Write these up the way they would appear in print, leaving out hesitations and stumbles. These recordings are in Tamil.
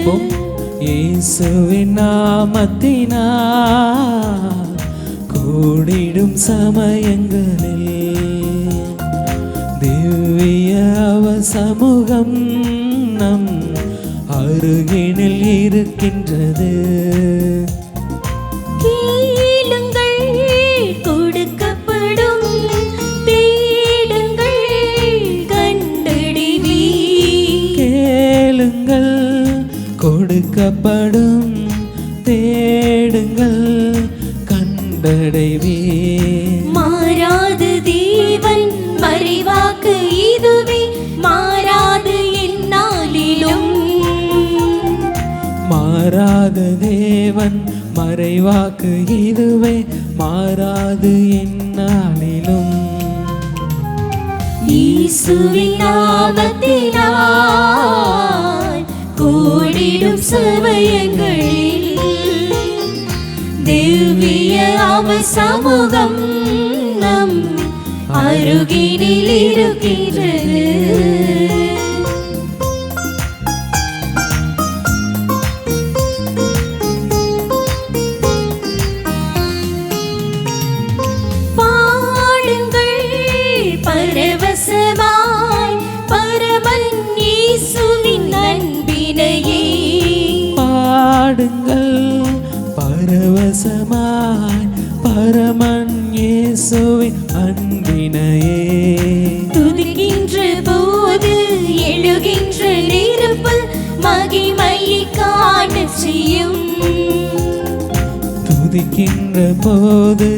ஜெபிப்போம். இயேசுவின் நாமத்தினால் கூடிடும் சமயங்களில் திவ்ய சமூகம் நம் அருகினில் இருக்கின்றது. கொடுக்கப்படும் தேடுங்கள் கண்டடைவே. மாறாது தேவன் மறைவாக்கு இதுவே மாறாது எந்நாளிலும். மாறாத தேவன் மறைவாக்கு இதுவே மாறாது எந்நாளிலும். இயேசுவின் நாமத்தினால் கூடிடும் சமயங்களில் திவ்ய சமூகம் நம் அருகினில் இருக்கின்றது. பாடுங்கள் பரவசமாய் பரமன் இயேசுவின் அன்பினையே. பாடுங்கள் பரவசமாய் பரமன் இயேசுவின் அன்பினையே. துதிக்கின்ற போது எழுகின்ற நெருப்பு மகிமையை காண செய்யும். துதிக்கின்ற போது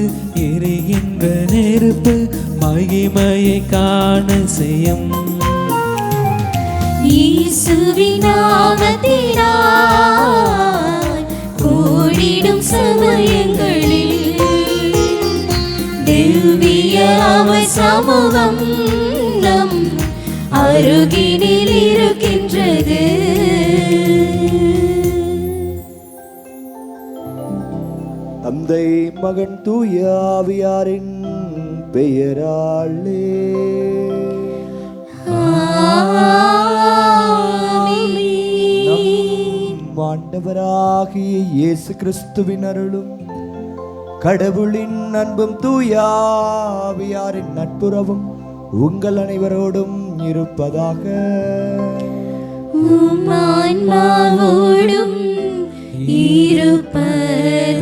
எரிகின்ற நெருப்பு மகிமையை காண செய்யும். இயேசுவின் நாமத்தினால் கூடிடும் சமயங்களில் திவ்ய சமூகம் நம் அருகினில் இருக்கின்றது. தந்தை மகன் தூய ஆவியாரின் பெயராலே நம் ஆண்டவராகிய இயேசு கிறிஸ்துவின் அருளும் கடவுளின் அன்பும் தூய ஆவியாரின் நட்புறவும் உங்கள் அனைவரோடும் இருப்பதாக. உம் ஆன்மாவோடும் இருப்பதாக.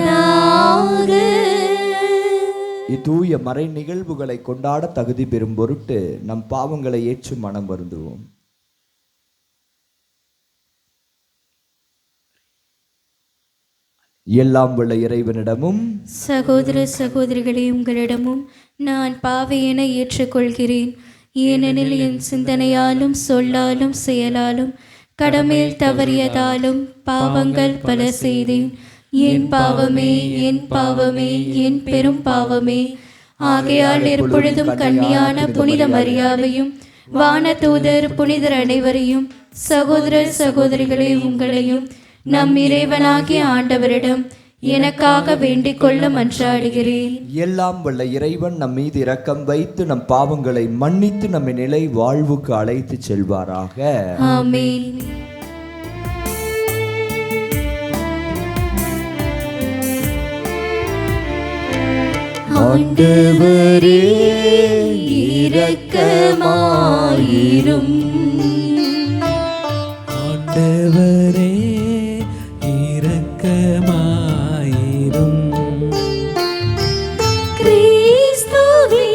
இத்தூய மறை நிகழ்வுகளை கொண்டாட தகுதி பெறும் பொருட்டு நம் பாவங்களை ஏற்று மனம் வருந்துவோம். எல்லாம் உள்ள இறைவனிடமும் சகோதர சகோதரிகளே உங்களிடமும் நான் பாவியென ஏற்றுக்கொள்கிறேன். ஏனெனில் என் சிந்தனையாலும் சொல்லாலும் செயலாலும் கடமையில் தவறியதாலும் பாவங்கள் பல செய்தேன். என் பாவமே என் பாவமே என் பெரும் பாவமே. ஆகையால் எப்பொழுதும் கன்னியான புனித மரியாவையும் வானதூதர் புனிதர் அனைவரையும் சகோதர சகோதரிகளே உங்களையும் நம் இறைவனாகிய ஆண்டவரிடம் எனக்காக வேண்டிக் கொள்ள மன்றாடுகிறேன். எல்லாம் வல்ல இறைவன் நம் மீது இரக்கம் வைத்து நம் பாவங்களை மன்னித்து நம்மை நிலை வாழ்வுக்கு அழைத்து செல்வாராக. ஆமென். ஆண்டவரே இரக்கமாயிரும். ஆண்டவரே இரக்கமாயிரும். கிறிஸ்துவே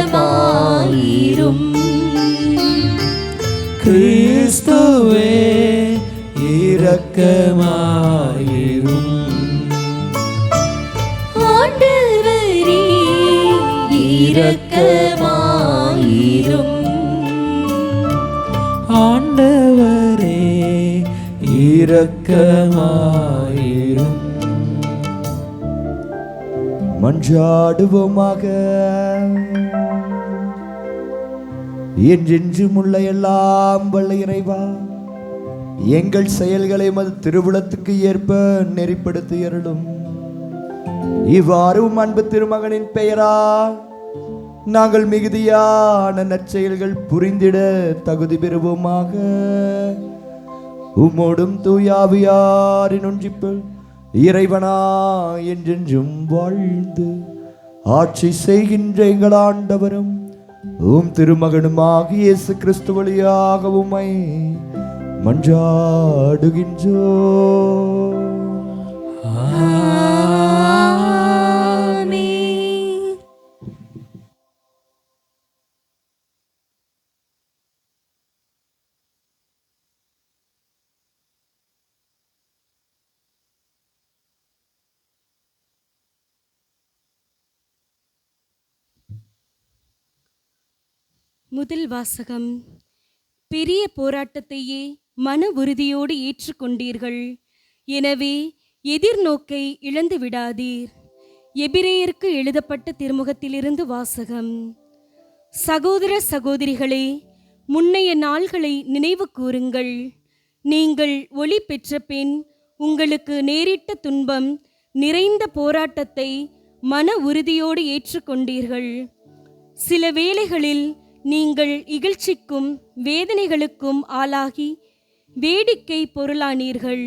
இரக்கமாயிரும். கிறிஸ்துவே இரக்கமாயிரும். ஆண்டவரே இரக்கமாயிரும். ஆண்டவரே இரக்கமாயிரும். மன்றாடுவோமாக. என்றென்றும் உள்ள எல்லாம் வல்ல இறைவா, எங்கள் செயல்களை மது திருவுளத்துக்கு ஏற்ப நெறிப்படுத்தி அருளும். இவ்வாறு அன்பு திருமகனின் பெயரால் நாங்கள் மிகுதியான நற்செயல்கள் புரிந்திட தகுதி பெறுவோமாக. உம்மோடும் தூயாவியாரின் ஒன்றிப்பில் இறைவனா என்றென்றும் வாழ்ந்து ஆட்சி செய்கின்ற எங்கள் ஆண்டவரும் உம் திருமகனுமாகிய இயேசு கிறிஸ்து வழியாக உம்மை மன்றாடுகின்றோ. முதல் வாசகம். பெரிய போராட்டத்தையே மன உறுதியோடு ஏற்றுக்கொண்டீர்கள், எனவே எதிர்நோக்கை இழந்து விடாதீர். எபிரேயருக்கு எழுதப்பட்ட திருமுகத்திலிருந்து வாசகம். சகோதர சகோதரிகளே, முன்னைய நாள்களை நினைவு கூறுங்கள். நீங்கள் ஒளி பெற்ற பின் உங்களுக்கு நேரிட்ட துன்பம் நிறைந்த போராட்டத்தை மன உறுதியோடு ஏற்றுக்கொண்டீர்கள். சில வேளைகளில் நீங்கள் இகழ்ச்சிக்கும் வேதனைகளுக்கும் ஆளாகி வேடிக்கை பொருளானீர்கள்.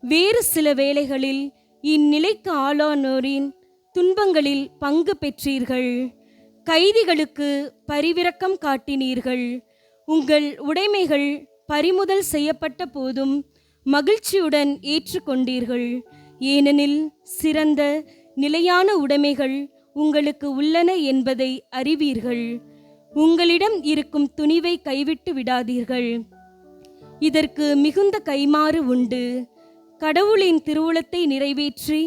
வேறு சில வேளைகளில் இந்நிலைக்கு ஆளானோரின் துன்பங்களில் பங்கு பெற்றீர்கள். கைதிகளுக்கு பரிவிரக்கம் காட்டினீர்கள். உங்கள் உடைமைகள் பறிமுதல் செய்யப்பட்ட போதும் மகிழ்ச்சியுடன் ஏற்றுக்கொண்டீர்கள். ஏனெனில் சிறந்த நிலையான உடைமைகள் உங்களுக்கு உள்ளன என்பதை அறிவீர்கள். உங்களிடம் இருக்கும் துணிவை கைவிட்டு விடாதீர்கள். இதற்கு மிகுந்த கைமாறு உண்டு. கடவுளின் திருவுளத்தை நிறைவேற்றி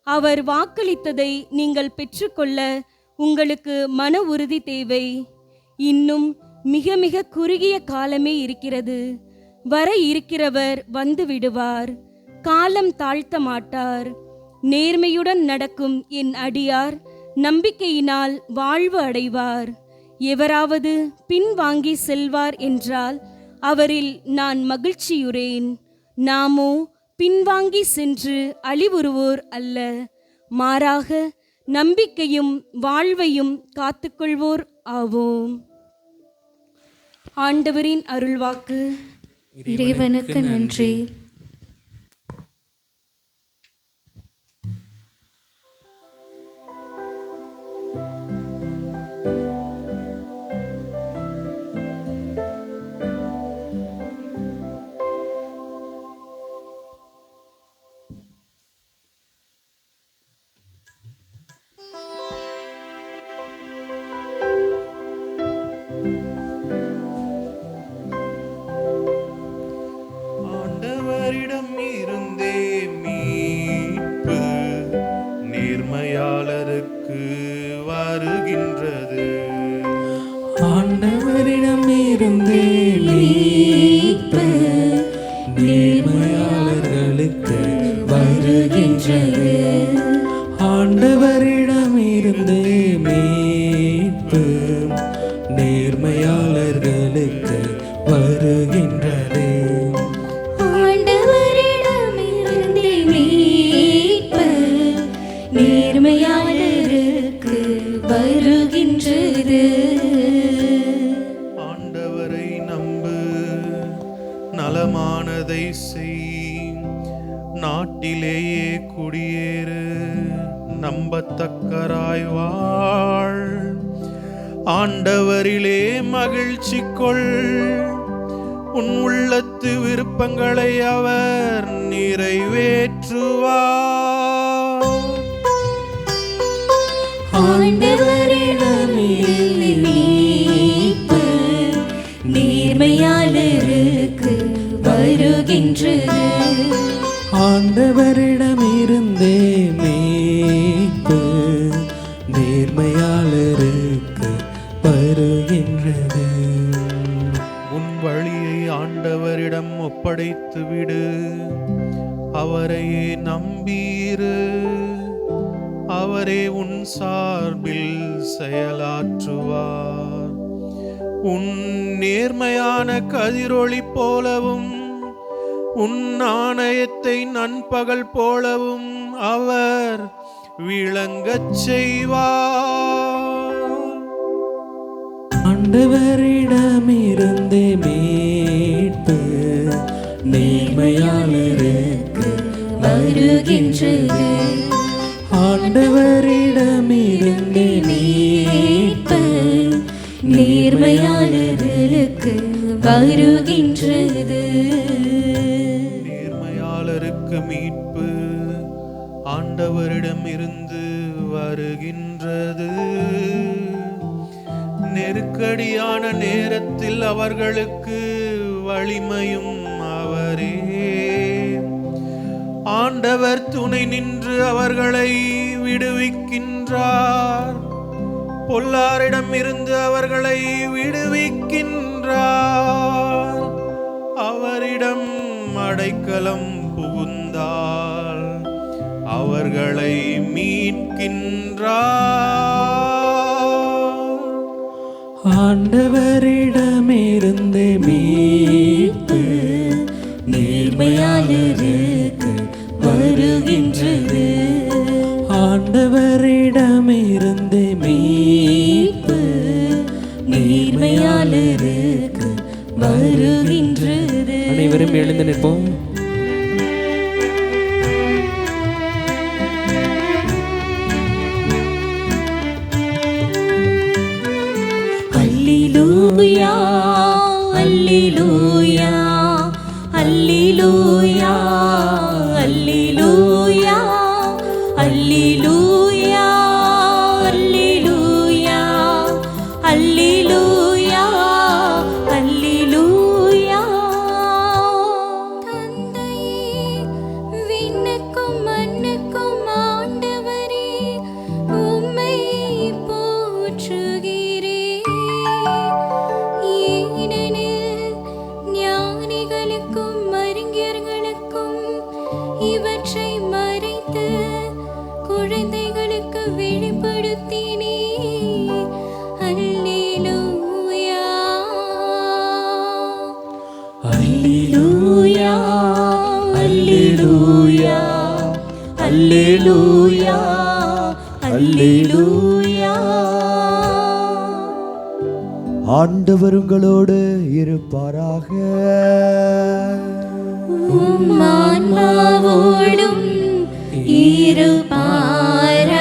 அவர் வாக்களித்ததை நீங்கள் பெற்றுக்கொள்ள உங்களுக்கு மன உறுதி தேவை. இன்னும் மிக மிக குறுகிய காலமே இருக்கிறது. வர இருக்கிறவர் வந்து விடுவார். காலம் தாழ்த்த மாட்டார். நேர்மையுடன் நடக்கும் என் அடியார் நம்பிக்கையினால் வாழ்வு அடைவார். எவராவது பின்வாங்கி செல்வார் என்றால் அவரில் நான் மகிழ்ச்சியுறேன். நாமோ பின்வாங்கி சென்று அழிவுறுவோர் அல்ல, மாறாக நம்பிக்கையும் வாழ்வையும் காத்துக்கொள்வோர் ஆவோம். ஆண்டவரின் அருள்வாக்கு. இறைவனுக்கு நன்றி. ஆண்டவரிடம் இருந்தே மீட்பு நேர்மையாளருக்கு வருகின்றது. ஆண்டவரிடம் இருந்தே மீட்பு நேர்மையாளர்களுக்கு வருகின்றது. ஆண்டவரிடம் இருந்தே மீட்பு நேர்மையாளர்களுக்கு வருகின்றது. ஆண்டவரிடமிருந்தே மீட்பு நேர்மையாளருக்கு வருகின்றது. ஆண்டவரை நம்பு, நலமானதை செய், நாட்டிலேயே குடியேறு, நம்பத்தக்கராய் வாழ். ஆண்டவரிலே மகிழ்ச்சி கொள், உன் உள்ளத்து விருப்பங்களை அவர் நிறைவேற்றுவார். ஆண்டவரிடமிருந்தே மீட்பு நேர்மையாளருக்கு வருகின்றது. ஆண்டவரிடமிருந்தே மீட்பு நேர்மையாளருக்கு வருகின்றது. உன் வழியை ஆண்டவரிடம் ஒப்படைத்து விடு, அவரையே நம்பீரு, அவரே உன் சார்பில் செயலாற்றுவார். உன் நேர்மையான கதிரொளி போலவும் உன் நாணயத்தை நண்பகல் போலவும் அவர் விளங்கச் செய்வார். ஆண்டவரிடமிருந்தே மீட்பு வருகின்றது. ஆண்டவரிடமிருந்து மீட்பு நேர்மையாளர்களுக்கு வருகின்றது. நேர்மையாளருக்கு மீட்பு ஆண்டவரிடம் இருந்து வருகின்றது. நெருக்கடியான நேரத்தில் அவர்களுக்கு வலிமையும் அவரே. ஆண்டவர் துணை நின்று அவர்களை விடுவிக்கின்றார். பொல்லாரிடம் இருந்து அவர்களை விடுவிக்கின்றார். அவரிடம் அடைக்கலம் புகுந்தால் அவர்களை மீட்கின்றார். ஆண்டவரிடமிருந்து மீட்பு நேர்மையாளருக்கு வருகின்றது. ஆண்டவரிடமிருந்து மீட்பு நேர்மையாளருக்கு வருகின்றது. அனைவரும் எழுந்து நிற்போம். அல்லேலூயா அல்லேலூயா அல்லேலூயா அல்லேலூயா அல்லேலூயா அல்லேலூயா அல்லேலூயா அல்லேலூயா. தந்தையே, விண்ணுக்கும் மண்ணுக்கும் ஆண்டவரே, உம்மை போற்றுகிறேன். ஏனெனில் ஞானிகளுக்கும் அறிஞர்களுக்கும் இவற்றை மறைத்து குழந்தைகளுக்கு வெளிப்படுத்தினே. அல்லேலூயா அல்லேலூயா அல்லேலூயா அல்லேலூயா அல்லேலூயா. ஆண்டவர் உங்களோடு இருப்பாராக. உம் ஆன்மாவோடும் இருப்பாராக.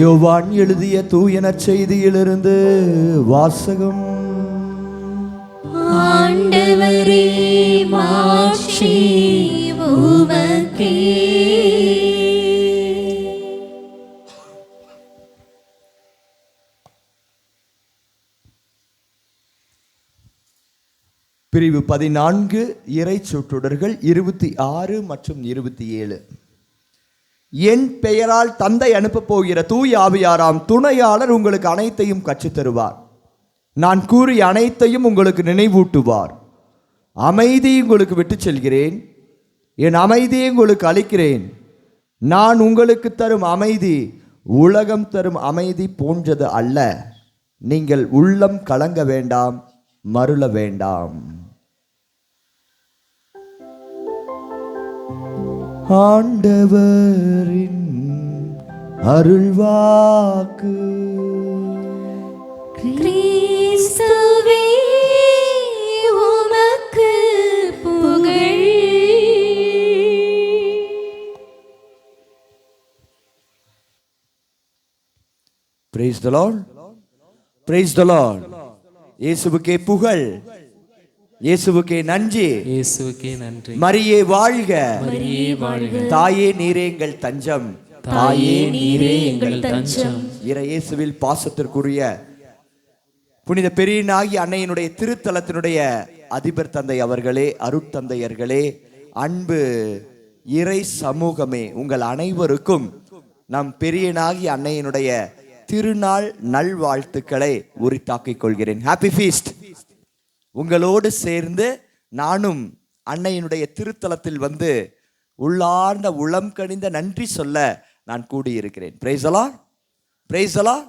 யோவான் எழுதிய தூய நற்செய்தியிலிருந்து வாசகம். ஆண்டவரே, மாட்சி உமக்கே. பிரிவு 14 இறை சொற்றொடர்கள் 26 மற்றும் 27. என் பெயரால் தந்தை அனுப்பப் போகிற தூய ஆவியாராம் துணையாளர் உங்களுக்கு அனைத்தையும் கற்றுத் தருவார். நான் கூறிய அனைத்தையும் உங்களுக்கு நினைவூட்டுவார். அமைதி உங்களுக்கு விட்டுச் செல்கிறேன், என் அமைதியை உங்களுக்கு அளிக்கிறேன். நான் உங்களுக்கு தரும் அமைதி உலகம் தரும் அமைதி போன்றது அல்ல. நீங்கள் உள்ளம் கலங்க வேண்டாம், மருள வேண்டாம். ஆண்டவரின் அருள்வாக்கு. கிறிஸ்துவே, உமக்கு புகழ். Praise the Lord. Praise the Lord. இயேசுவுக்கே புகழ், இயேசுவுக்கே நன்றி. இயேசுவுக்கே நன்றி. மரியே வாழ்க, மரியே வாழ்க. தாயே நீரே எங்கள் தஞ்சம், தாயே நீரே எங்கள் தஞ்சம். இயேசுவில் பாசத்திற்குரிய புனித பெரியனாகி அன்னையினுடைய திருத்தலத்தினுடைய அதிபர் தந்தை அவர்களே, அருட்தந்தையர்களே, அன்பு இறை சமூகமே, உங்கள் அனைவருக்கும் நம் பெரியனாகி அன்னையினுடைய திருநாள் நல்வாழ்த்துக்களை உரித்தாக்கிக் கொள்கிறேன். Happy feast. உங்களோடு சேர்ந்து நானும் அன்னையினுடைய திருத்தலத்தில் வந்து உள்ளார்ந்த உளம் கனிந்த நன்றி சொல்ல நான் கூடியிருக்கிறேன். Praise the Lord, praise the Lord.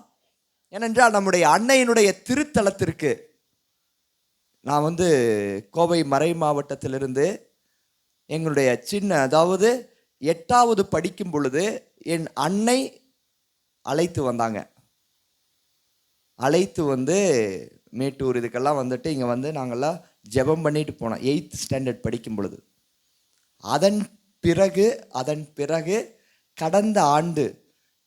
ஏனென்றால் நம்முடைய அன்னையினுடைய திருத்தலத்திற்கு நான் வந்து கோவை மறை மாவட்டத்திலிருந்து எங்களுடைய சின்ன, அதாவது 8வது படிக்கும் பொழுது என் அன்னை அழைத்து வந்தாங்க. அழைத்து வந்து மேட்டூர் இதுக்கெல்லாம் வந்துட்டு இங்கே வந்து நாங்கள்லாம் ஜெபம் பண்ணிட்டு போனோம். 8th ஸ்டாண்டர்ட் படிக்கும் பொழுது. அதன் அதன் பிறகு கடந்த ஆண்டு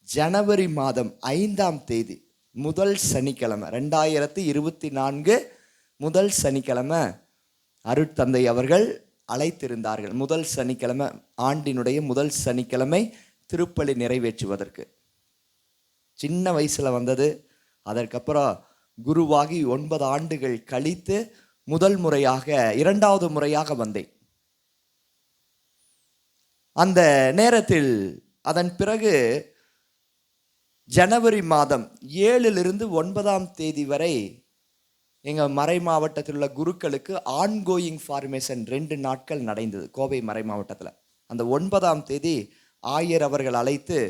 ஜனவரி மாதம் 5ஆம் தேதி முதல் சனிக்கிழமை 2024 முதல் சனிக்கிழமை அருட்தந்தை அவர்கள் அழைத்திருந்தார்கள். முதல் சனிக்கிழமை, ஆண்டினுடைய முதல் சனிக்கிழமை திருப்பலி நிறைவேற்றுவதற்கு. சின்ன வயசுல வந்தது. அதற்கப்புறம் குருவாகி 9 ஆண்டுகள் கழித்து முதல் முறையாக 2வது முறையாக வந்தேன். அந்த நேரத்தில் அதன் பிறகு ஜனவரி மாதம் 7லிருந்து 9ஆம் தேதி வரை எங்கள் மறை மாவட்டத்தில் உள்ள குருக்களுக்கு ஆன்கோயிங் ஃபார்மேஷன் 2 நாட்கள் நடந்தது கோவை மறை மாவட்டத்தில். அந்த 9ஆம் தேதி ஆயர் அவர்கள் அழைத்து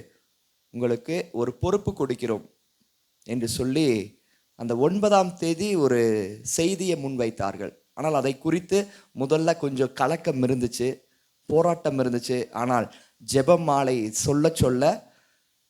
உங்களுக்கு ஒரு பொறுப்பு கொடுக்கிறோம் என்று சொல்லி அந்த 9ஆம் தேதி ஒரு செய்தியை முன்வைத்தார்கள். ஆனால் அதை குறித்து முதல்ல கொஞ்சம் கலக்கம் இருந்துச்சு, போராட்டம் இருந்துச்சு. ஆனால் ஜெபம் மாலை சொல்ல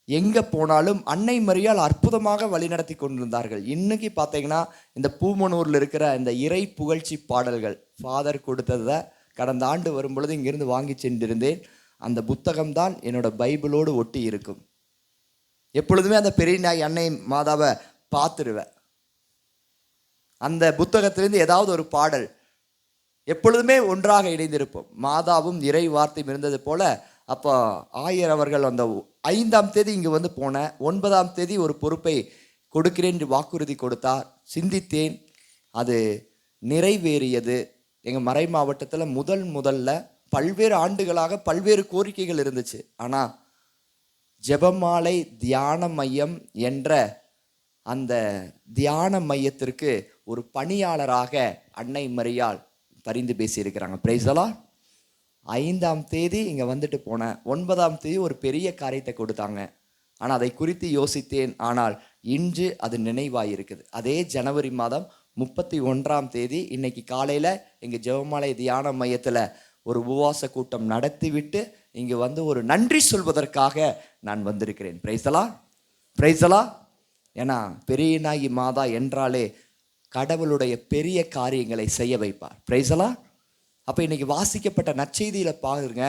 எங்கே போனாலும் அன்னை மரியாள் அற்புதமாக வழிநடத்தி கொண்டிருந்தார்கள். இன்னைக்கு பார்த்தீங்கன்னா இந்த பூமனூரில் இருக்கிற இந்த இறை புகழ்ச்சி பாடல்கள் ஃபாதர் கொடுத்ததை கடந்த ஆண்டு வரும்பொழுது இங்கிருந்து வாங்கி சென்றிருந்தேன். அந்த புத்தகம்தான் என்னோட பைபிளோடு ஒட்டி இருக்கும். எப்பொழுதுமே அந்த பெரிய நாய் அன்னை மாதாவை பார்த்துருவேன். அந்த புத்தகத்திலிருந்து ஏதாவது ஒரு பாடல் எப்பொழுதுமே ஒன்றாக இணைந்திருப்போம். மாதாவும் இறை வார்த்தையும் இருந்தது போல. அப்போ ஆயர் அவர்கள் அந்த 5ஆம் தேதி இங்கு வந்து போன 9ஆம் தேதி ஒரு பொறுப்பை கொடுக்கிறேன் என்று வாக்குறுதி கொடுத்தார். சிந்தித்தேன், அது நிறைவேறியது. எங்கள் மறை மாவட்டத்தில் முதல்ல பல்வேறு ஆண்டுகளாக பல்வேறு கோரிக்கைகள் இருந்துச்சு. ஆனால் ஜெபமாலை தியான மையம் என்ற அந்த தியான மையத்திற்கு ஒரு பணியாளராக அன்னை மரியாள் பரிந்து பேசியிருக்கிறாங்க. Praise the Lord. 5ஆம் தேதி இங்கே வந்துட்டு போனேன். 9ஆம் தேதி ஒரு பெரிய காரியத்தை கொடுத்தாங்க. ஆனால் அதை குறித்து யோசித்தேன். ஆனால் இன்று அது நினைவாயிருக்குது. அதே ஜனவரி மாதம் 31ஆம் தேதி இன்னைக்கு காலையில் எங்கள் ஜெபமாலை தியான மையத்தில் ஒரு உபவாச கூட்டம் நடத்திவிட்டு இங்கே வந்து ஒரு நன்றி சொல்வதற்காக நான் வந்திருக்கிறேன். Price the Lord, praise the Lord. ஏன்னா பெரிய நாயகி மாதா என்றாலே கடவுளுடைய பெரிய காரியங்களை செய்ய வைப்பார். Price the Lord. அப்போ இன்னைக்கு வாசிக்கப்பட்ட நற்செய்தியில் பாருங்க,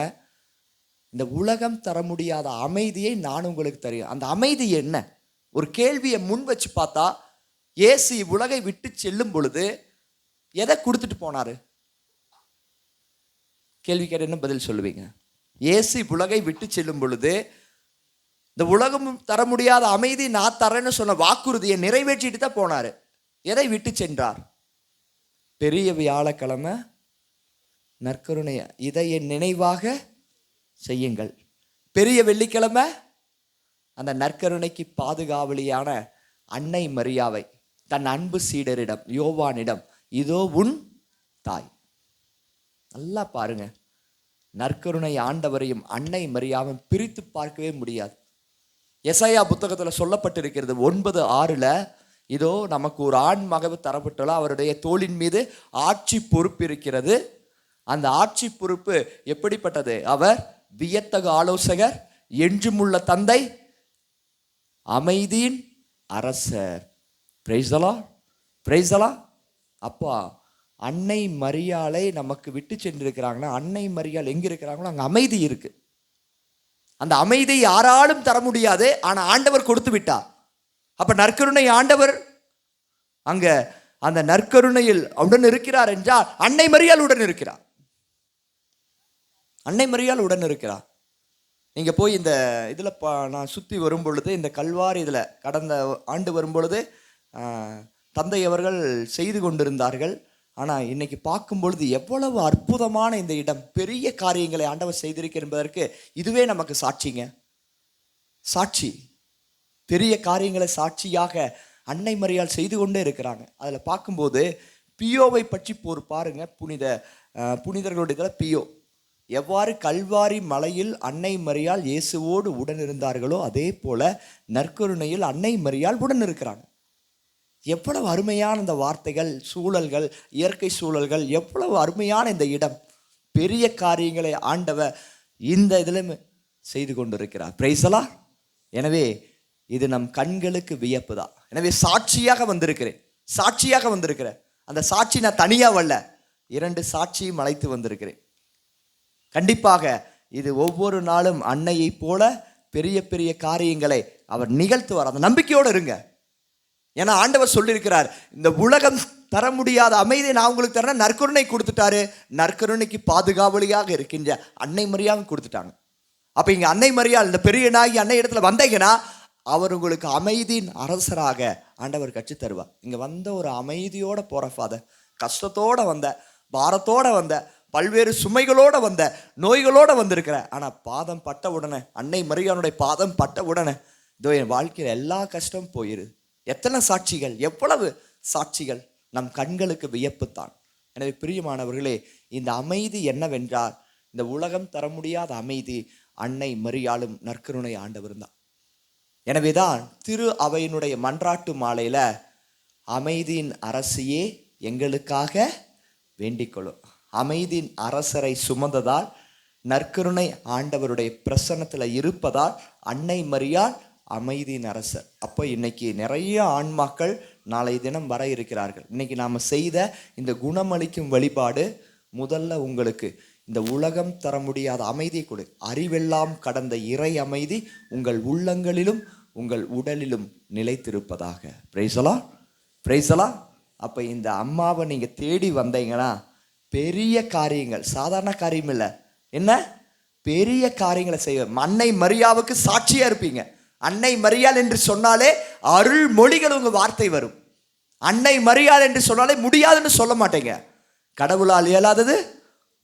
இந்த உலகம் தர முடியாத அமைதியை நான் உங்களுக்கு தருவேன். அந்த அமைதி என்ன? ஒரு கேள்வியை முன் வச்சு பார்த்தா, இயேசு உலகை விட்டு செல்லும் பொழுது எதை கொடுத்துட்டு போனாரு? கேள்வி கேட்ட என்ன பதில் சொல்லுவீங்க? இயேசு உலகை விட்டு செல்லும் பொழுது இந்த உலகம் தர முடியாத அமைதி நான் தரேன்னு சொன்ன வாக்குறுதியை நிறைவேற்றிட்டு தான் போனாரு. எதை விட்டு சென்றார்? பெரிய வியாழக்கிழமை நற்கருணை, இதை என் நினைவாக செய்யுங்கள். பெரிய வெள்ளிக்கிழமை அந்த நற்கருணைக்கு பாதுகாவலியான அன்னை மரியாவை தன் அன்பு சீடரிடம், யோவானிடம், இதோ உன் தாய். நல்லா பாருங்க, நற்கருணை ஆண்டவரையும் அன்னை மரியாவும் பிரித்து பார்க்கவே முடியாது. எசாயா புத்தகத்தில் சொல்லப்பட்டிருக்கிறது 9:6, இதோ நமக்கு ஒரு ஆண் மகவு தரப்பட்டுள்ள, அவருடைய தோளின் மீது ஆட்சி பொறுப்பு இருக்கிறது. அந்த ஆட்சி பொறுப்பு எப்படிப்பட்டது? அவர் வியத்தகு ஆலோசகர், என்றுமுள்ள தந்தை, அமைதியின் அரசர். Price the Lord, praise the Lord. அப்பா அன்னை மரியாளை நமக்கு விட்டு சென்றிருக்கிறாங்கன்னா, அன்னை மரியாள் எங்க இருக்கிறாங்களோ அங்கே அமைதி இருக்கு. அந்த அமைதியை யாராலும் தர முடியாது, ஆனால் ஆண்டவர் கொடுத்து விட்டார். அப்ப நற்கருணை ஆண்டவர் அங்க அந்த நற்கருணையில் உடன் இருக்கிறார் என்றால் அன்னை மரியாள் உடன் இருக்கிறார். அன்னை மரியாள் உடன் இருக்கிறார். நீங்க போய் இந்த இதுல நான் சுத்தி வரும் பொழுது, இந்த கல்வாரி இதுல கடந்த ஆண்டு வரும் பொழுது தந்தை அவர்கள் செய்து கொண்டிருந்தார்கள். ஆனால் இன்னைக்கு பார்க்கும் பொழுது எவ்வளவு அற்புதமான இந்த இடம், பெரிய காரியங்களை ஆண்டவர் செய்திருக்கிறார் என்பதற்கு இதுவே நமக்கு சாட்சிங்க. சாட்சி, பெரிய காரியங்களை சாட்சியாக அன்னை மரியாள் செய்து கொண்டே இருக்கிறாங்க. அதில் பார்க்கும்போது பியோவை பற்றி பாருங்க. புனிதர்களுடைய இதில் பியோ எவ்வாறு கல்வாரி மலையில் அன்னை மரியாள் இயேசுவோடு உடன் இருந்தார்களோ அதே போல நற்கருணையில் அன்னை மரியாள் உடன் இருக்கிறாங்க. எவ்வளவு அருமையான இந்த வார்த்தைகள், சூழல்கள், இயற்கை சூழல்கள், எவ்வளவு அருமையான இந்த இடம். பெரிய காரியங்களை ஆண்டவர் இந்த இதிலும் செய்து கொண்டிருக்கிறார். Price the Lord. எனவே இது நம் கண்களுக்கு வியப்பு தான். எனவே சாட்சியாக வந்திருக்கிறேன், சாட்சியாக வந்திருக்கிறேன். அந்த சாட்சி நான் தனியாக வரல, 2 சாட்சியும் அழைத்து வந்திருக்கிறேன். கண்டிப்பாக இது ஒவ்வொரு நாளும் அன்னையை போல பெரிய பெரிய காரியங்களை அவர் நிகழ்த்துவார். அந்த நம்பிக்கையோடு இருங்க. ஏன்னா ஆண்டவர் சொல்லியிருக்கிறார், இந்த உலகம் தர முடியாத அமைதியை நான் உங்களுக்கு தரேன். நற்கருணை கொடுத்துட்டாரு. நற்கருணைக்கு பாதுகாவலியாக இருக்கின்ற அன்னை மரியாவும் கொடுத்துட்டாங்க. அப்போ இங்கே அன்னை மரியாள் இந்த பெரிய நாயகி அன்னை இடத்துல வந்தீங்கன்னா அவர் உங்களுக்கு அமைதியின் அரசராக ஆண்டவர் கற்று தருவார். இங்கே வந்த ஒரு அமைதியோட போகிற ஃபாதர், கஷ்டத்தோடு வந்த, பாரத்தோடு வந்த, பல்வேறு சுமைகளோடு வந்த, நோய்களோடு வந்திருக்கிற, ஆனால் பாதம் பட்ட உடனே, அன்னை மரியாளுடைய பாதம் பட்ட உடனே இதோ என் வாழ்க்கையில் எல்லா கஷ்டமும் போயிடுது. எத்தனை சாட்சிகள், எவ்வளவு சாட்சிகள், நம் கண்களுக்கு வியப்புத்தான். எனவே பிரியமானவர்களே, இந்த அமைதி என்னவென்றால் இந்த உலகம் தர முடியாத அமைதி அன்னை மரியாளும் நற்கருணை ஆண்டவர் தான். எனவேதான் திரு அவையினுடைய மன்றாட்டு மாலையில் அமைதியின் அரசியே எங்களுக்காக வேண்டிக்கொள்ளும். அமைதியின் அரசரை சுமந்ததால், நற்கருணை ஆண்டவருடைய பிரசன்னத்தில் இருப்பதால் அன்னை மரியாள் அமைதியின் அரசர். அப்போ இன்னைக்கு நிறைய ஆன்மாக்கள் நாளை தினம் வர இருக்கிறார்கள். இன்னைக்கு நாம் செய்த இந்த குணமளிக்கும் வழிபாடு முதல்ல உங்களுக்கு இந்த உலகம் தர முடியாத அமைதியை கொடு. அறிவெல்லாம் கடந்த இறை அமைதி உங்கள் உள்ளங்களிலும் உங்கள் உடலிலும் நிலைத்திருப்பதாக. பிரைசலா பிரைசலா. அப்போ இந்த அம்மாவை நீங்கள் தேடி வந்தீங்கன்னா பெரிய காரியங்கள், சாதாரண காரியம் இல்லை, என்ன பெரிய காரியங்களை செய்ய. அன்னை மரியாவுக்கு சாட்சியாக இருப்பீங்க. அன்னை மரியாள் என்று சொன்னாலே அருள் மொழிகள் உங்கள் வார்த்தை வரும். அன்னை மரியாள் என்று சொன்னாலே முடியாதுன்னு சொல்ல மாட்டேங்க. கடவுளால் இயலாதது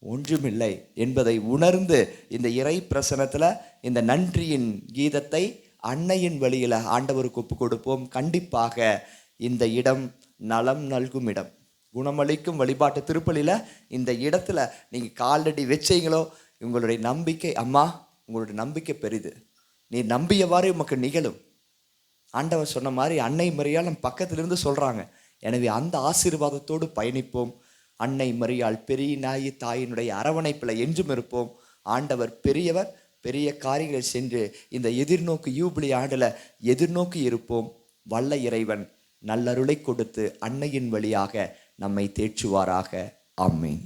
ஒன்றுமில்லை என்பதை உணர்ந்து இந்த இறை பிரசனத்தில் இந்த நன்றியின் கீதத்தை அன்னையின் வழியில் ஆண்டவருக்கு ஒப்பு கொடுப்போம். கண்டிப்பாக இந்த இடம் நலம் நல்கும் இடம், குணமளிக்கும் வழிபாட்டு திருப்பலியில் இந்த இடத்துல நீங்கள் காலடி வச்சீங்களோ உங்களுடைய நம்பிக்கை, அம்மா உங்களுடைய நம்பிக்கை பெரிது, நீ நம்பியவாறு உமக்கு நிகழும். ஆண்டவர் சொன்ன மாதிரி அன்னை மரியாள் நம்ம பக்கத்திலிருந்து சொல்கிறாங்க. எனவே அந்த ஆசீர்வாதத்தோடு பயணிப்போம். அன்னை மரியாள் பெரிய நாயி தாயினுடைய அரவணைப்பில் என்றும் இருப்போம். ஆண்டவர் பெரியவர், பெரிய காரியங்களை சென்று இந்த எதிர்நோக்கு யூபிலி ஆண்டில் எதிர்நோக்கி இருப்போம். வல்ல இறைவன் நல்லருளை கொடுத்து அன்னையின் வழியாக நம்மை தேற்றுவாராக. ஆமென்.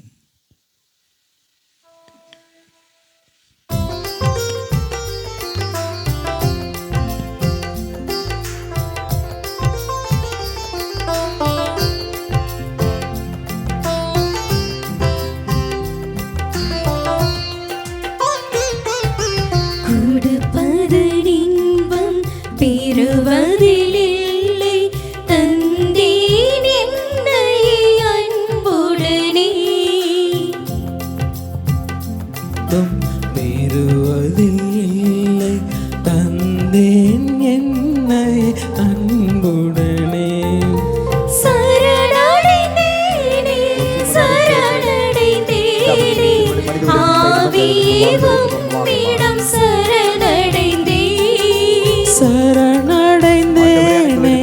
பெறுவதில்லை தந்தேன் என்னை அன்புடனே. பெறுவதில்லை தந்தேன் என்னை அன்புடனே. சரணடைந்தேனே சரணடைந்தேனே ஆவியே உம்மிடம் சரணடைந்தேன். சரணடைந்தேனே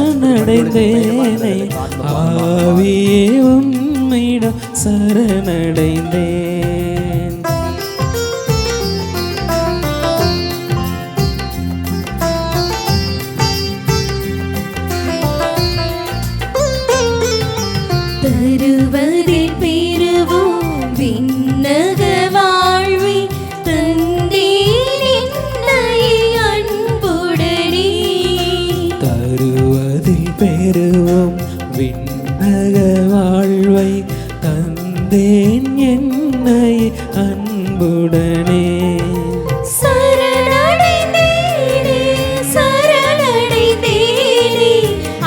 சரணடைந்தேனே ஆவியே உம்மிடம் சரணடைந்தேன். தருவதில் பெறுவோம் விண்ணக வாழ்வை தந்தேன் என்னை அன்புடனே. தருவதில் பெறுவோம் விண்ணக வாழ்வை தந்தேன் என்னை அன்புடனே. சரணடைந்தேனே சரணடைந்தேனே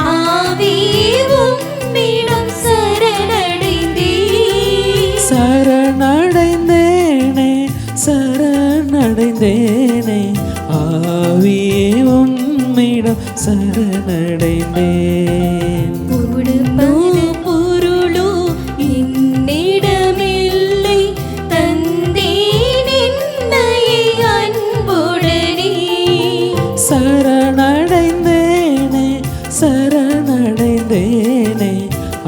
ஆவியே உம்மிடம் சரணடைந்தேன். சரணடைந்தேனே சரணடைந்தேனே ஆவியே உம்மிடம் சரணடைந்தேன். கொடுப்பது பொருளோ என்னிடமில்லை தந்தேன் என்னை அன்புடனே. சரணடைந்தேனே சரணடைந்தேனே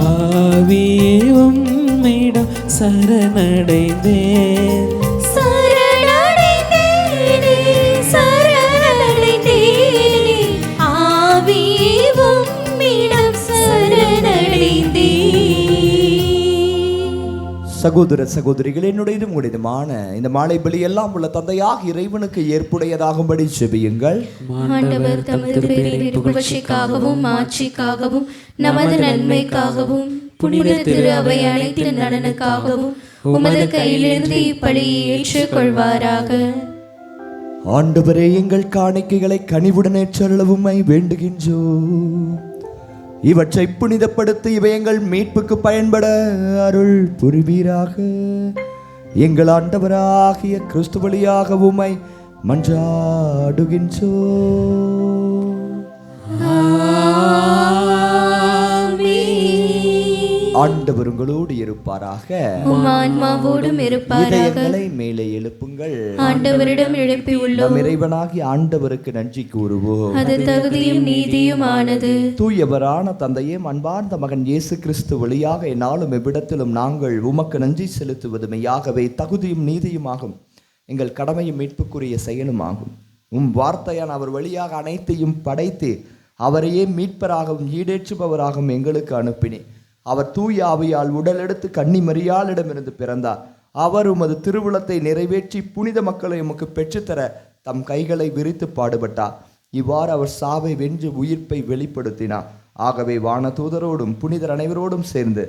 ஆவியே உம்மிடம் சரணடைந்தேன். சரணடைந்தேனே சரணடைந்தேனே ஆவியே உம்மிடம் சரணடைந்தேன். சகோதர சகோதரிகள், என்னுடையதும் உடையதுமான இந்த மாலை பலி எல்லாம் உள்ள தந்தையாக இறைவனுக்கு ஏற்புடையதாகும்படி செபியுங்கள். ஆண்டவர் தமது பேரின் புகழ்ச்சிக்காகவும் ஆட்சிக்காகவும் நமது நன்மைக்காகவும் புனித திரு அவை அனைத்து நலனுக்காகவும் உமது கையிலிருந்து இப்பலியை ஏற்றுக்கொள்வாராக. ஆண்டவரே, எங்கள் காணிக்கைகளை கனிவுடன் ஏற்றளவுமை வேண்டுகின்றோம். இவற்றை புனிதப்படுத்தி இவை எங்கள் மீட்புக்கு பயன்பட அருள் புரிவீராக. எங்கள் ஆண்டவராகிய கிறிஸ்து வழியாக உம்மை மன்றாடுகின்றோம். ஆண்டவர் உங்களோடு இருப்பாராக. உம் ஆன்மாவோடும் இருப்பாராக. இதயங்களை மேலே எழுப்புங்கள். ஆண்டவரிடம் எழுப்பி உள்ளோம். நம் இறைவனாகிய ஆண்டவருக்கு நன்றி கூறுவோம். அது தகுதியும் நீதியுமானது. தூயவரான தந்தையே, அன்பார்ந்த மகன் இயேசு கிறிஸ்து வழியாக என்னாலும் எவ்விடத்திலும் நாங்கள் உமக்கு நன்றி செலுத்துவது மெய்யாகவே தகுதியும் நீதியுமாகும். எங்கள் கடமையும் மீட்புக்குரிய செயலுமாகும். உம் வார்த்தையான அவர் வழியாக அனைத்தையும் படைத்து அவரையே மீட்பராகவும் ஈடேற்றுபவராகவும் எங்களுக்கு அனுப்பினேன். அவர் தூய ஆவியால் உடல் எடுத்து கன்னி மரியாளிடமிருந்து பிறந்தார். அவர் உமது திருவுளத்தை நிறைவேற்றி புனித மக்களை உமக்கு பெற்றுத்தர தம் கைகளை விரித்து பாடுபட்டார். இவ்வாறு அவர் சாவை வென்று உயிர்ப்பை வெளிப்படுத்தினார். ஆகவே வானதூதரோடும் புனிதர் அனைவரோடும் சேர்ந்து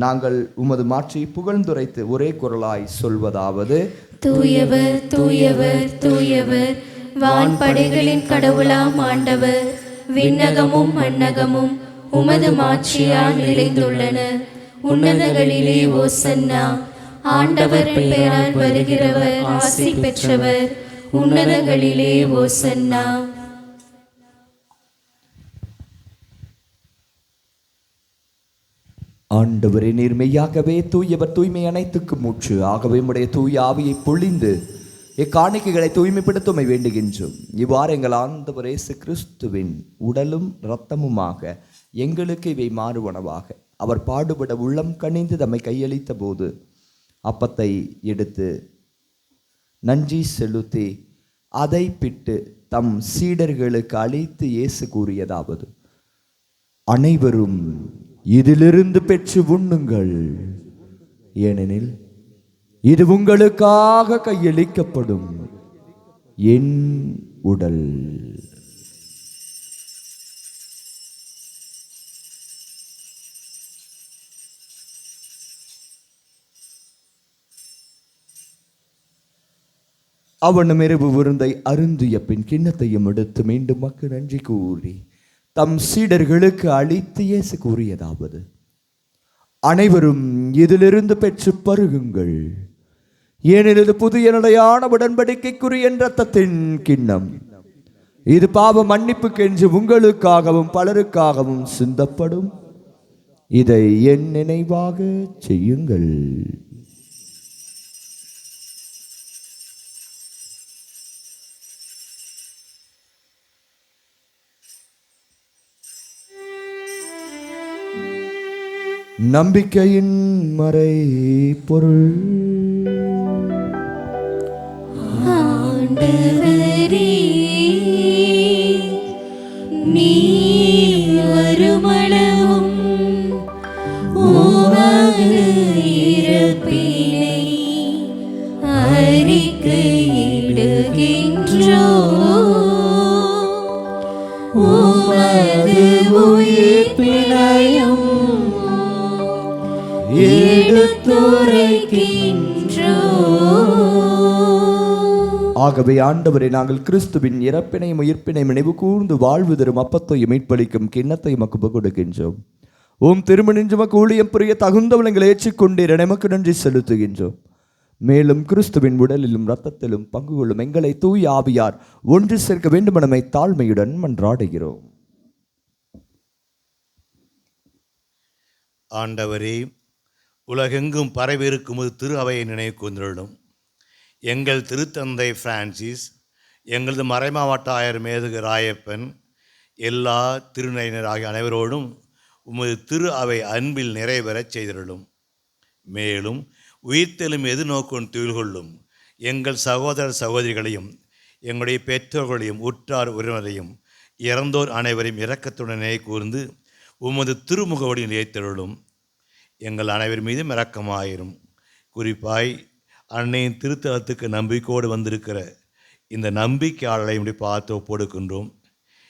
நாங்கள் உமது மாற்றி புகழ்ந்துரைத்து ஒரே குரலாய் சொல்வதாவது: தூயவர் தூயவர் தூயவர், வான்படைகளின் கடவுளாம் ஆண்டவர். விண்ணகமும் மண்ணகமும் உமது மாட்சியால் நிறைந்துள்ளன. உன்னதங்களிலே ஓசன்னா. ஆண்டவர் பெயரால் வருகிறவர் ஆசி பெற்றவர். உன்னதங்களிலே ஓசன்னா. ஆண்டவரே, நீர் மெய்யாகவே தூயவர், தூய்மை அனைத்துக்கு மூச்சு. ஆகவே உம்முடைய தூய ஆவியை பொழிந்து இக்காணிக்கைகளை தூய்மைப்படுத்துமை வேண்டுகின்றோம். இவ்வாறு எங்கள் ஆண்டவர் இயேசு கிறிஸ்துவின் உடலும் இரத்தமுமாக எங்களுக்கு இவை மாறுவனவாக. அவர் பாடுபட உள்ளம் கனிந்து தம்மை கையளித்த போது அப்பத்தை எடுத்து நன்றி செலுத்தி அதை பிட்டு தம் சீடர்களுக்கு அளித்து இயேசு கூறியதாவது: அனைவரும் இதிலிருந்து பெற்று உண்ணுங்கள், ஏனெனில் இது உங்களுக்காக கையளிக்கப்படும் என் உடல். அவனும் இரவு விருந்தை அருந்திய பின் கிண்ணத்தையும் எடுத்து மீண்டும் மக்கள் நன்றி கூறி தம் சீடர்களுக்கு அளித்து இயேசு கூறியதாவது: அனைவரும் இதிலிருந்து பெற்று பருகுங்கள், ஏனெனில் இது புதிய நிலையான உடன்படிக்கைக்குரிய இரத்தத்தின் கிண்ணம். இது பாவ மன்னிப்புக்கென்று உங்களுக்காகவும் பலருக்காகவும் சிந்தப்படும். இதை என் நினைவாக செய்யுங்கள். நம்பிக்கையின் மறை பொருள். ஆண்டவரே, நீ வருமளவும் உமது இறப்பினை அறிக்கையிடுகின்றோம். உமது உயிர்ப்பினையும் ஆகவே ஆண்டவரை, நாங்கள் கிறிஸ்துவின் இறப்பினையும் உயிர்ப்பினையும் நினைவு கூர்ந்து வாழ்வு தரும் அப்பத்தையும் மீட்பளிக்கும் கிண்ணத்தை மக்கு கொடுக்கின்றோம். ஓம் திருமணின்று மக்கு ஊழியம் புரிய தகுந்தவள் எங்களை ஏற்றுக்கொண்டீர், நமக்கு நன்றி செலுத்துகின்றோம். மேலும் கிறிஸ்துவின் உடலிலும் இரத்தத்திலும் பங்கு கொள்ளும் எங்களை தூய் ஆவியார் ஒன்று சேர்க்க வேண்டுமெனமை தாழ்மையுடன் மன்றாடுகிறோம். ஆண்டவரே, உலகெங்கும் பரவியிருக்கும் திரு அவையை நினைவு கூர்ந்தருளும். எங்கள் திருத்தந்தை பிரான்சிஸ், எங்களது மறைமாவட்ட ஆயர் மேதகு ராயப்பன், எல்லா திருநயினர் ஆகிய அனைவரோடும் உமது திரு அவை அன்பில் நிறைவேறச் செய்திருளும். மேலும் உயிர்த்தெழும் எதிர்நோக்கும் துயில் கொள்ளும் எங்கள் சகோதர சகோதரிகளையும் எங்களுடைய பெற்றோர்களையும் உற்றார் உறவினரையும் இறந்தோர் அனைவரையும் இரக்கத்துடனே கூர்ந்து உமது திருமுகவடியில் ஏற்றருளும். எங்கள் அனைவர் மீதும் இரக்கமாயிரும். குறிப்பாய் அன்னையின் திருத்தலத்துக்கு நம்பிக்கையோடு வந்திருக்கிற இந்த நம்பிக்கையாளரை இப்படி பார்த்து ஒப்பொடுக்கின்றோம்.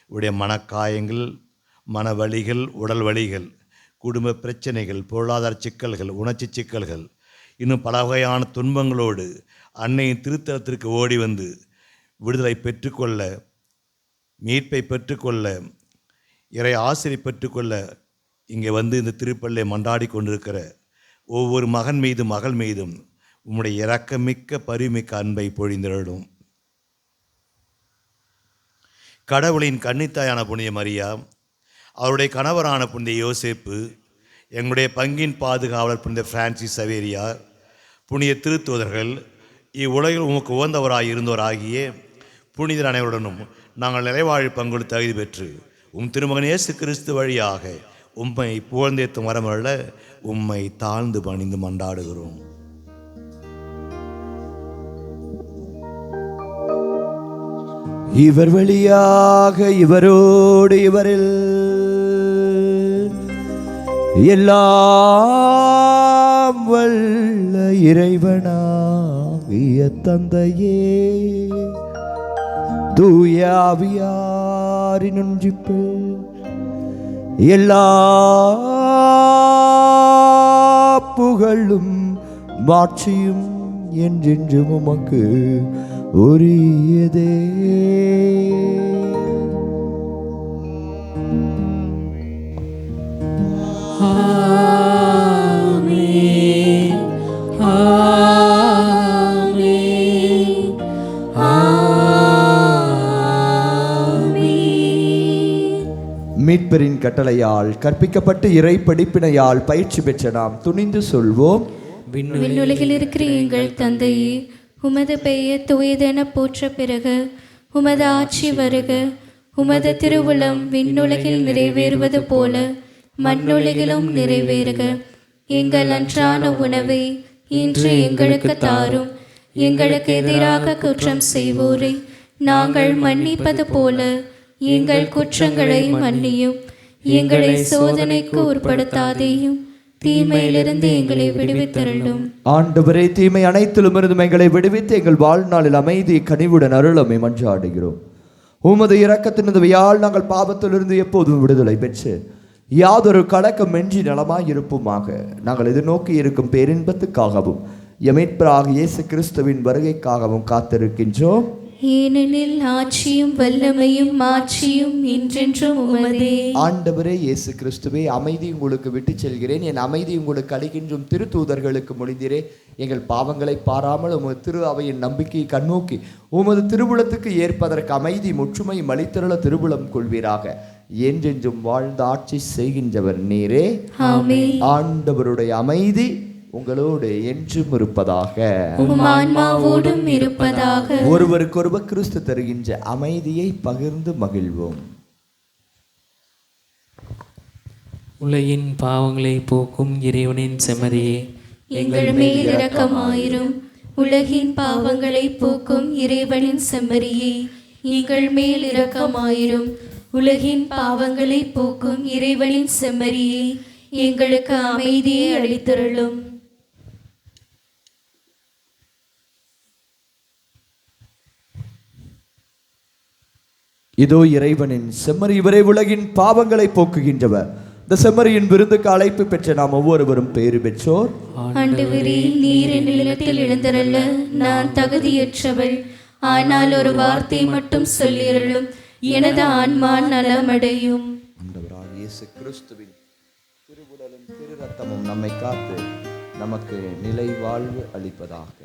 இவருடைய மனக்காயங்கள், மனவலிகள், உடல் வலிகள், குடும்ப பிரச்சனைகள், பொருளாதார சிக்கல்கள், உணர்ச்சி சிக்கல்கள், இன்னும் பல வகையான துன்பங்களோடு அன்னையின் திருத்தலத்திற்கு ஓடி வந்து விடுதலை பெற்றுக்கொள்ள, மீட்பை பெற்றுக்கொள்ள, இறை ஆசிரியை பெற்றுக்கொள்ள இங்கே வந்து இந்த திருப்பள்ளியை மன்றாடி கொண்டிருக்கிற ஒவ்வொரு மகன் மீதும் மகள் மீதும் உம்முடைய இரக்கமிக்க பரிமிக்க அன்பை பொழிந்திரடும். கடவுளின் கன்னித்தாயான புனித மரியா, அவருடைய கணவரான புனித யோசேப்பு, எங்களுடைய பங்கின் பாதுகாவலர் புனித பிரான்சிஸ் சவேரியார், புனித திருத்தூதர்கள், இவ்வுலகில் உமக்கு உகந்தவராய் இருந்தவராகிய புனிதர் அனைவருடனும் நாங்கள் நிறைவாழ் பங்கொடு தகுதி பெற்று திருமகன் இயேசு கிறிஸ்து வழியாக உம்மை புகழ்ந்தேத்தும் வரமல்ல உம்மை தாழ்ந்து பணிந்து மன்றாடுகிறோம். இவர் வழியாக இவரோடு இவரில் எல்லாம் வல்ல இறைவனாகிய தந்தையே, தூய ஆவியாரின் ஒன்றிப்பில் எல்லா புகழும் மாட்சியும் என்றென்றும் உமக்கு உரியதே. ஆமென், ஆமென், ஆமென். மீட்பரின் கட்டளையால் கற்பிக்கப்பட்டு இறை படிப்பினையால் பயிற்சி பெற்ற நாம் துணிந்து சொல்வோம். விண்ணுலகில் இருக்கிற எங்கள் தந்தையே, உமது பெயர் தூயதென போற்ற பிறகு உமது ஆட்சி வருக. உமது திருவுளம் விண்ணுலகில் நிறைவேறுவது போல மண்ணுலகிலும் நிறைவேறுக. எங்கள் அன்றாட உணவை இன்று எங்களுக்கு தாரும். எங்களுக்கு எதிராக குற்றம் செய்வோரை நாங்கள் மன்னிப்பது போல எங்கள் குற்றங்களை மன்னியும். எங்களை சோதனைக்கு உட்படுத்தாதேயும், தீமையிலிருந்து எங்களை விடுவித்தருளும். ஆண்டவரே, தீமை அனைத்திலும் இருந்தும் எங்களை விடுவித்து எங்கள் வாழ்நாளில் அமைதி கனிவுடன் அருளமை மன்றாடுகிறோம். உமது இரக்கத்தினது வியாழ் நாங்கள் பாவத்திலிருந்து எப்போதும் விடுதலை பெற்று யாதொரு கலக்கமின்றி நலமாய் இருப்புமாக. நாங்கள் எதிர்நோக்கி இருக்கும் பேரின்பத்துக்காகவும் எமீட்பராக இயேசு கிறிஸ்துவின் வருகைக்காகவும் காத்திருக்கின்றோம். ஏனெனில் ஆட்சியும் வல்லமையும் மாட்சியும் என்றென்றும் உமதே. ஆண்டவரே இயேசு கிறிஸ்துவே, அமைதி உங்களுக்கு விட்டு செல்கிறேன், என் அமைதி உங்களுக்கு அளிக்கின்றும் திருத்தூதர்களுக்கு மொழிந்தீரே. எங்கள் பாவங்களை பாராமல் உமது திரு அவையின் நம்பிக்கையை கண்ணோக்கி உமது திருவுளத்துக்கு ஏற்பதற்கு அமைதி முற்றுமையும் அளித்தருள திருவுளம் கொள்வீராக. என்றென்றும் வாழ்ந்த ஆட்சி செய்கின்றவர் நீரே. ஆமென். ஆண்டவருடைய அமைதி உங்களோடு என்றும் இருப்பதாக, ஆன்மாவோடும் இருப்பதாக. ஒருவருக்கொருவர் கிறிஸ்து தருகின்ற அமைதியை பகிர்ந்து மகிழ்வோம். உலகின் பாவங்களை போக்கும் இறைவனின் செம்மறியே, எங்கள் மேல் இரக்கமாயிரும். உலகின் பாவங்களை போக்கும் இறைவனின் செம்மறியே, எங்கள் மேல் இரக்கமாயிரும். உலகின் பாவங்களை போக்கும் இறைவனின் செம்மறியே, எங்களுக்கு அமைதியை அளித்தருளும். இதோ இறைவனின் செம்மறி, இவரை உலகின் பாவங்களை போக்குகின்றவர். இந்த செம்மறியின் விருந்துக்கு அழைப்பு பெற்ற நாம் ஒவ்வொருவரும் பேறு பெற்றோர். ஆண்டவரே, நீர் என் இல்லத்தில் எழுந்தருள நான் தகுதியற்றவள். ஆனால் ஒரு வார்த்தை மட்டும் சொல்லியருளும், எனது ஆன்மா நலமடையும். ஆண்டவராகிய இயேசு கிறிஸ்துவின் திருவுடலும் திரு ரத்தமும் நம்மை காத்து நமக்கு நிலை வாழ்வு அளிப்பதாக.